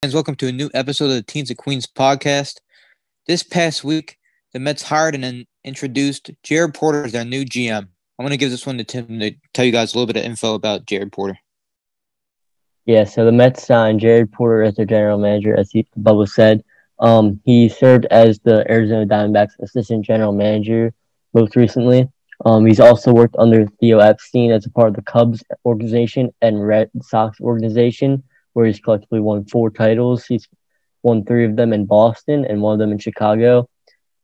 Fans, welcome to a new episode of the Teens and Queens podcast. This past week, the Mets hired and then introduced Jared Porter as their new GM. I'm going to give this one to Tim to tell you guys a little bit of info about Jared Porter. Yeah, so the Mets signed Jared Porter as their general manager, as Bubba said. He served as the Arizona Diamondbacks assistant general manager most recently. He's also worked under Theo Epstein as a part of the Cubs organization and Red Sox organization, where he's collectively won 4 titles. He's won 3 of them in Boston and 1 of them in Chicago.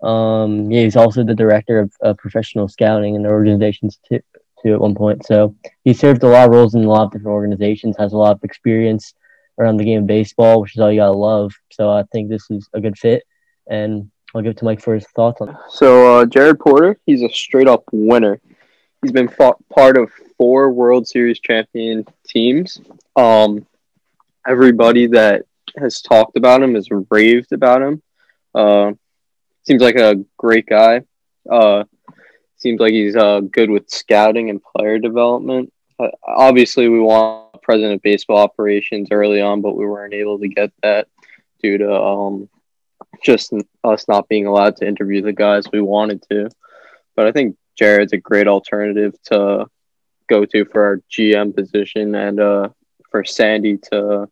He's also the director of professional scouting in the organizations too at one point. So he served a lot of roles in a lot of different organizations, has a lot of experience around the game of baseball, which is all you gotta love. So I think this is a good fit, and I'll give it to Mike for his thoughts on it. So Jared Porter, he's a straight-up winner. He's been part of 4 World Series champion teams. Everybody that has talked about him has raved about him. Seems like a great guy. Seems like he's good with scouting and player development. Obviously, we want president of baseball operations early on, but we weren't able to get that due to just us not being allowed to interview the guys we wanted to. But I think Jared's a great alternative to go to for our GM position and for Sandy to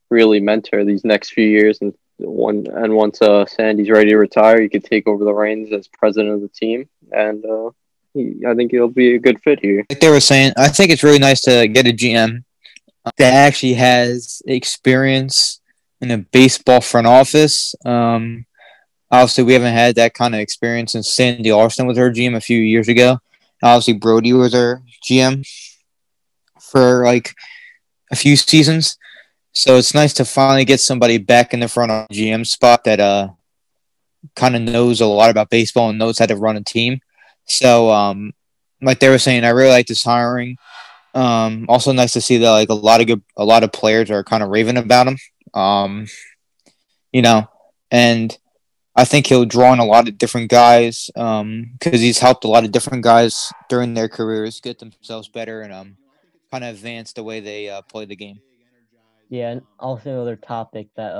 really mentor these next few years. And once Sandy's ready to retire, he could take over the reins as president of the team. And I think he'll be a good fit here. Like they were saying, I think it's really nice to get a GM that actually has experience in a baseball front office. Obviously, we haven't had that kind of experience since Sandy Larson was our GM a few years ago. Obviously, Brody was our GM for like a few seasons. So it's nice to finally get somebody back in the front of the GM spot that kind of knows a lot about baseball and knows how to run a team. So, like they were saying, I really like this hiring. Also nice to see that like a lot of players are kind of raving about him. And I think he'll draw in a lot of different guys because he's helped a lot of different guys during their careers get themselves better and kind of advance the way they play the game. Yeah, and also another topic that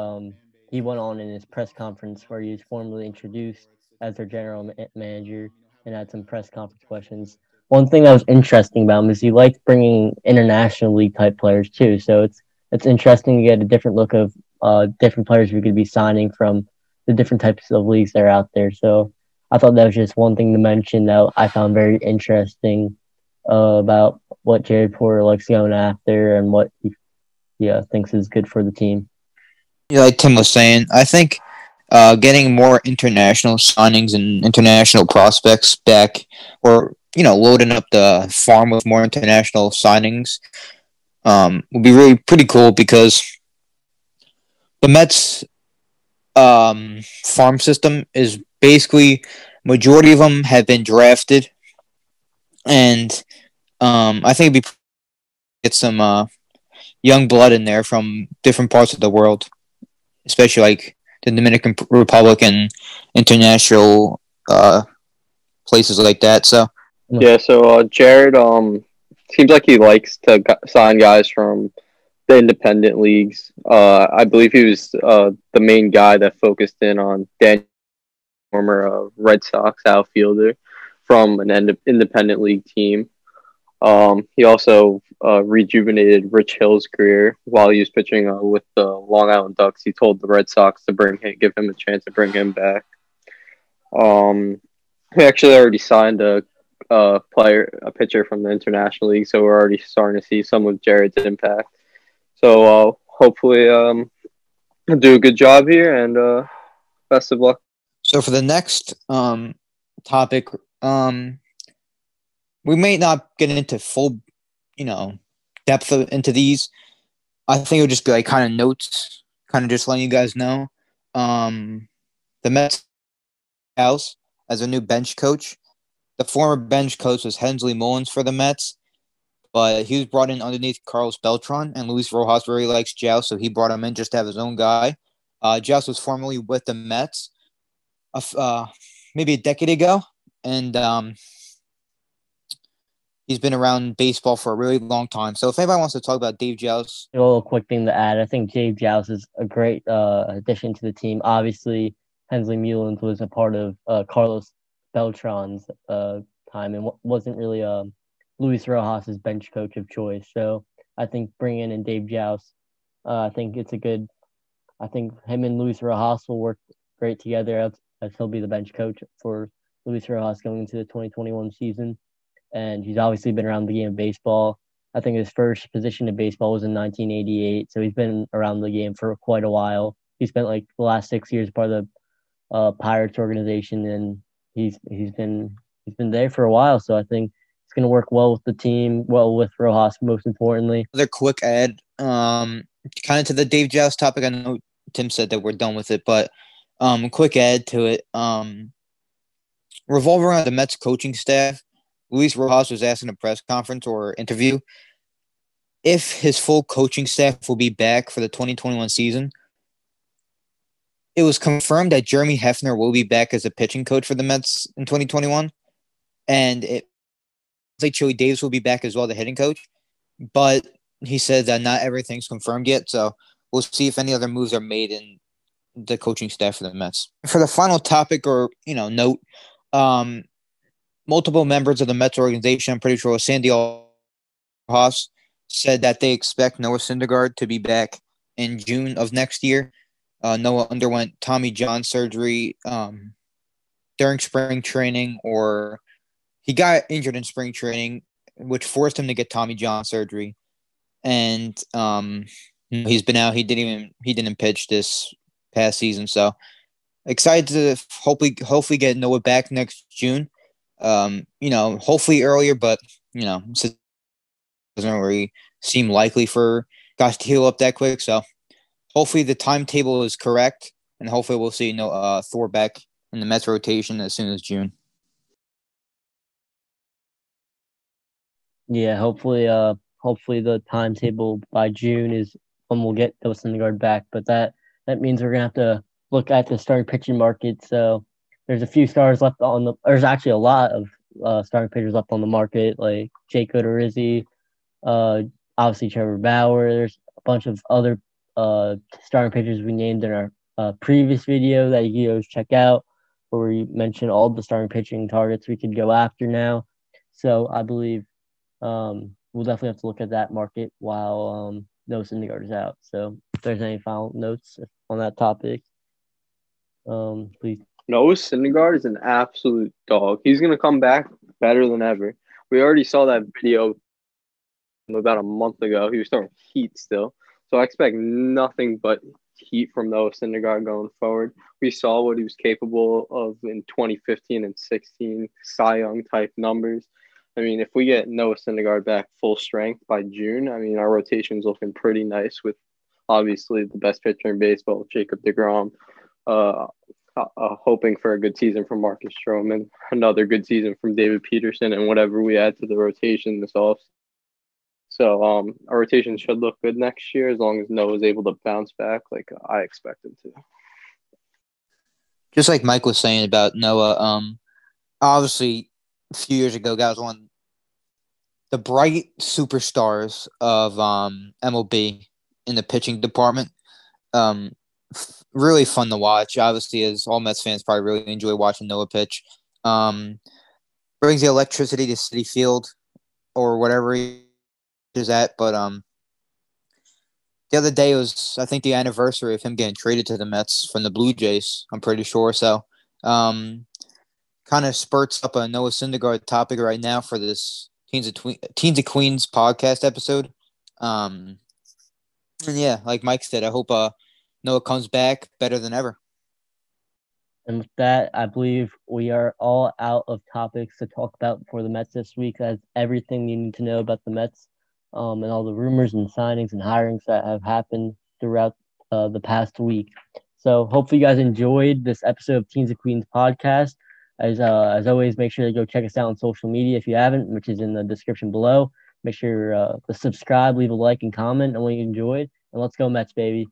he went on in his press conference where he was formally introduced as their general manager and had some press conference questions. One thing that was interesting about him is he liked bringing international league type players too. So it's interesting to get a different look of different players we could be signing from the different types of leagues that are out there. So I thought that was just one thing to mention that I found very interesting about what Jared Porter likes going after and what he thinks is good for the team. Yeah, like Tim was saying, I think getting more international signings and international prospects back, or loading up the farm with more international signings, would be really pretty cool because the Mets farm system is basically majority of them have been drafted, and I think it'd be get some young blood in there from different parts of the world, especially like the Dominican Republic and international places like that. So Jared seems like he likes to sign guys from the independent leagues. I believe he was the main guy that focused in on Daniel, former Red Sox outfielder from an independent league team. He also rejuvenated Rich Hill's career while he was pitching with the Long Island Ducks. He told the Red Sox to give him a chance to bring him back. We actually already signed a pitcher from the International League, so we're already starting to see some of Jared's impact. So hopefully he'll do a good job here, and best of luck. So for the next topic, we may not get into full, depth into these. I think it'll just be like kind of notes, kind of just letting you guys know. The Mets Jauss as a new bench coach. The former bench coach was Hensley Mullins for the Mets, but he was brought in underneath Carlos Beltran, and Luis Rojas really likes Jauss, so he brought him in just to have his own guy. Jauss was formerly with the Mets maybe a decade ago, and He's been around baseball for a really long time. So if anybody wants to talk about Dave Jauss, A little quick thing to add. I think Dave Jauss is a great addition to the team. Obviously, Hensley Mullins was a part of Carlos Beltran's time and wasn't really Luis Rojas's bench coach of choice. So I think bringing in Dave Jauss, I think it's a good. I think him and Luis Rojas will work great together as he'll be the bench coach for Luis Rojas going into the 2021 season. And he's obviously been around the game of baseball. I think his first position in baseball was in 1988, so he's been around the game for quite a while. He spent like the last 6 years part of the Pirates organization, and he's been there for a while. So I think it's going to work well with the team, well with Rojas, most importantly. another quick add, kind of to the Dave Jauss topic. I know Tim said that we're done with it, but quick add to it. Revolve around the Mets coaching staff. Luis Rojas was asked in a press conference or interview if his full coaching staff will be back for the 2021 season. It was confirmed that Jeremy Hefner will be back as a pitching coach for the Mets in 2021, and it like Joey Davis will be back as well, the hitting coach. But he said that not everything's confirmed yet, so we'll see if any other moves are made in the coaching staff for the Mets. For the final topic or note, multiple members of the Mets organization, I'm pretty sure Sandy Alcantara, said that they expect Noah Syndergaard to be back in June of next year. Noah underwent Tommy John surgery during spring training, or he got injured in spring training, which forced him to get Tommy John surgery. And he's been out. He didn't pitch this past season, so excited to hopefully get Noah back next June. Hopefully earlier, but it doesn't really seem likely for guys to heal up that quick. So hopefully the timetable is correct, and hopefully we'll see Thor back in the Mets rotation as soon as June. Yeah, hopefully the timetable by June is when we'll get Noah Syndergaard back. But that means we're gonna have to look at the starting pitching market. So there's a few stars left on the. There's actually a lot of starting pitchers left on the market, like Jake Odorizzi, obviously Trevor Bauer. There's a bunch of other starting pitchers we named in our previous video that you guys check out, where we mentioned all the starting pitching targets we could go after now. So I believe we'll definitely have to look at that market while Noah Syndergaard is out. So if there's any final notes on that topic, please. Noah Syndergaard is an absolute dog. He's going to come back better than ever. We already saw that video about a month ago. He was throwing heat still. So I expect nothing but heat from Noah Syndergaard going forward. We saw what he was capable of in 2015 and 16, Cy Young type numbers. I mean, if we get Noah Syndergaard back full strength by June, I mean, our rotation's looking pretty nice with obviously the best pitcher in baseball, Jacob deGrom, hoping for a good season from Marcus Stroman, another good season from David Peterson, and whatever we add to the rotation this offseason. So our rotation should look good next year as long as Noah's able to bounce back like I expect him to. Just like Mike was saying about Noah, obviously a few years ago, guys, one of the bright superstars of MLB in the pitching department. Really fun to watch. Obviously, as all Mets fans probably really enjoy watching Noah pitch. Brings the electricity to Citi Field or whatever he is at. But the other day was, I think, the anniversary of him getting traded to the Mets from the Blue Jays, I'm pretty sure. So kind of spurts up a Noah Syndergaard topic right now for this Teens of Queens podcast episode. And yeah, like Mike said, I hope Noah comes back better than ever. And with that, I believe we are all out of topics to talk about for the Mets this week. That's everything you need to know about the Mets and all the rumors and signings and hirings that have happened throughout the past week. So hopefully you guys enjoyed this episode of Teens of Queens podcast. As always, make sure to go check us out on social media if you haven't, which is in the description below. Make sure to subscribe, leave a like, and comment on what you enjoyed. And let's go Mets, baby.